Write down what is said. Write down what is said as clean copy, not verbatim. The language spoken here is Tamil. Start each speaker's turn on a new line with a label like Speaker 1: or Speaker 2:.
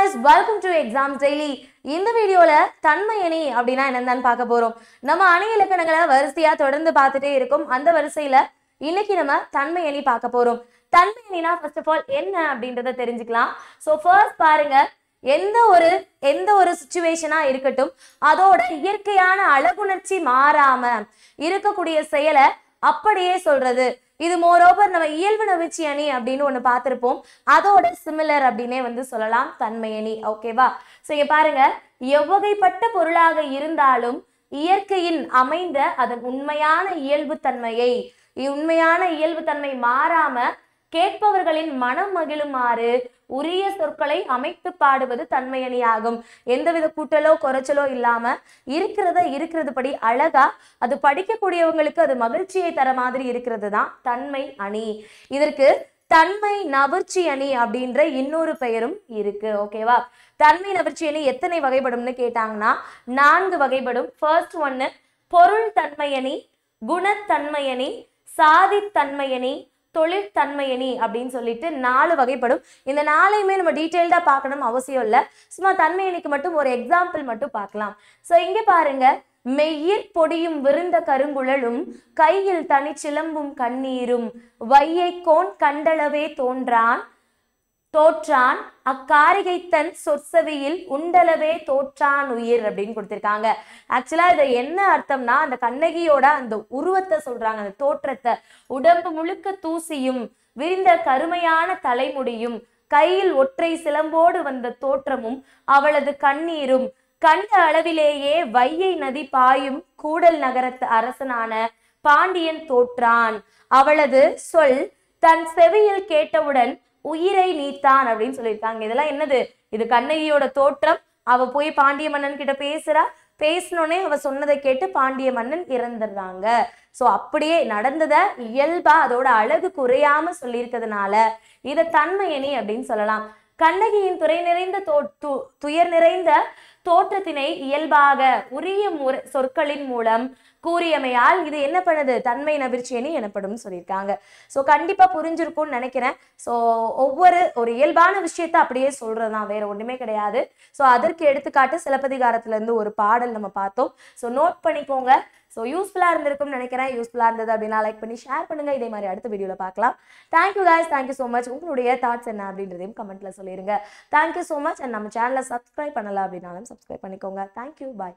Speaker 1: guys, welcome to Exams Daily. இந்த வீடியோல தன்மை அணி அப்படினா என்னன்னு பார்க்க போறோம். நம்ம அணி இலக்கணங்களை வரிசையா தொடர்ந்து பார்த்துட்டே இருக்கோம். அந்த வரிசையில இன்னைக்கு நம்ம தன்மை அணி பார்க்க போறோம். தன்மை அணினா first of all என்ன அப்படின்றத தெரிஞ்சுக்கலாம். So first பாருங்க, எந்த ஒரு சிச்சுவேஷனா இருக்கட்டும், அதோட இயற்கையான அழகுணர்ச்சி மாறாம இருக்கக்கூடிய செயலை அப்படியே சொல்றது. இது மோரோவர் நம்ம இயல்பு நவிர்ச்சி அணி அப்படின்னு ஒண்ணு பார்த்திருப்போம். அதோட சிமிலர் அப்படின்னே வந்து சொல்லலாம் தன்மை அணி. ஓகேவா? சோ இங்க பாருங்க, எவ்வகைப்பட்ட பொருளாக இருந்தாலும் இயற்கையின் அமைந்த அதன் உண்மையான இயல்பு தன்மை மாறாம கேட்பவர்களின் மனம் மகிழுமாறு உரிய சொற்களை அமைத்து பாடுவது தன்மை அணி ஆகும். எந்தவித கூட்டலோ குறைச்சலோ இல்லாம இருக்கிறது படி அழகா அது படிக்கக்கூடியவங்களுக்கு அது மகிழ்ச்சியை தர மாதிரி இருக்கிறது தான் தன்மை அணி. இதற்கு தன்மை நவிர்ச்சி அணி அப்படின்ற இன்னொரு பெயரும் இருக்கு. ஓகேவா? தன்மை நவிர்ச்சி அணி எத்தனை வகைப்படும்னு கேட்டாங்கன்னா 4 வகைப்படும். ஃபர்ஸ்ட் ஒன்னு பொருள் தன்மை அணி, குணத்தன்மை அணி, சாதி தன்மை அணி, தொழில் தன்மை அணி அப்படின்னு சொல்லிட்டு 4 வகைப்படும். இந்த 4ஐயுமே நம்ம டீடைல்டா பார்க்கணும் அவசியம் இல்லை. சும்மா தன்மை அணிக்கு மட்டும் ஒரு எக்ஸாம்பிள் மட்டும் பார்க்கலாம். ஸோ இங்க பாருங்க, மெய்யிற் பொடியும் விருந்த கருங்குழலும் கையில் தனி சிலம்பும் கண்ணீரும் வையை கோன் கண்டளவே தோற்றான் அக்காரிகை தன் சொற்சவியில் உண்டளவே தோற்றான் உயிர் அப்படின்னு கொடுத்திருக்காங்க. ஆக்சுவலா இது என்ன அர்த்தம்னா, அந்த கண்ணகியோட அந்த உருவத்தை சொல்றாங்க, அந்த தோற்றத்தை. உடம்பு முழுக்க தூசியும் விரிந்த கருமையான தலைமுடியும் கையில் ஒற்றை சிலம்போடு வந்த தோற்றமும் அவளது கண்ணீரும் கண்ட அளவிலேயே வையை நதி பாயும் கூடல் நகரத்து அரசனான பாண்டியன் தோற்றான். அவளது சொல் தன் செவியில் கேட்டவுடன் உயிரை நீத்தான் அப்படின்னு சொல்லியிருக்காங்க. இதெல்லாம் என்னது? இது கண்ணகியோட தோற்றம். அவ போய் பாண்டிய மன்னன் கிட்ட பேசினோடனே அவ சொன்னதை கேட்டு பாண்டிய மன்னன் இறந்துடுறாங்க. சோ அப்படியே நடந்தத இயல்பா அதோட அழகு குறையாம சொல்லியிருக்கிறதுனால இத தன்மை அணி அப்படின்னு சொல்லலாம். கண்ணகியின் துயர் நிறைந்த தோற்றத்தினை இயல்பாக உரிய சொற்களின் மூலம் கூறியமையால் இது என்ன பண்ணுது? தன்மை நவிர்ச்சி அணி எனப்படும் சொல்லியிருக்காங்க. ஸோ கண்டிப்பா புரிஞ்சிருக்கும்னு நினைக்கிறேன். ஸோ ஒரு இயல்பான விஷயத்த அப்படியே சொல்றதுதான், வேற ஒண்ணுமே கிடையாது. ஸோ அதற்கு எடுத்துக்காட்டு சிலப்பதிகாரத்துல இருந்து ஒரு பாடல் நம்ம பார்த்தோம். ஸோ நோட் பண்ணிக்கோங்க. ஸோ யூஸ்ஃபுல்லா இருந்திருக்கும்னு நினைக்கிறேன். யூஸ்ஃபுல்லா இருந்தது அப்படின்னா லைக் பண்ணி ஷேர் பண்ணுங்க. இதே மாதிரி அடுத்த வீடியோல பார்க்கலாம். Thank you guys, thank you so much. உங்களுடைய தாட்ஸ் என்ன அப்படின்றதையும் கமெண்ட்ல சொல்லிருங்க. Thank you so much. அண்ட் நம்ம சேனலை சப்ஸ்கிரைப் பண்ணல அப்படின்னாலும் சப்ஸ்கிரைப் பண்ணிக்கோங்க. தேங்க்யூ, பாய்.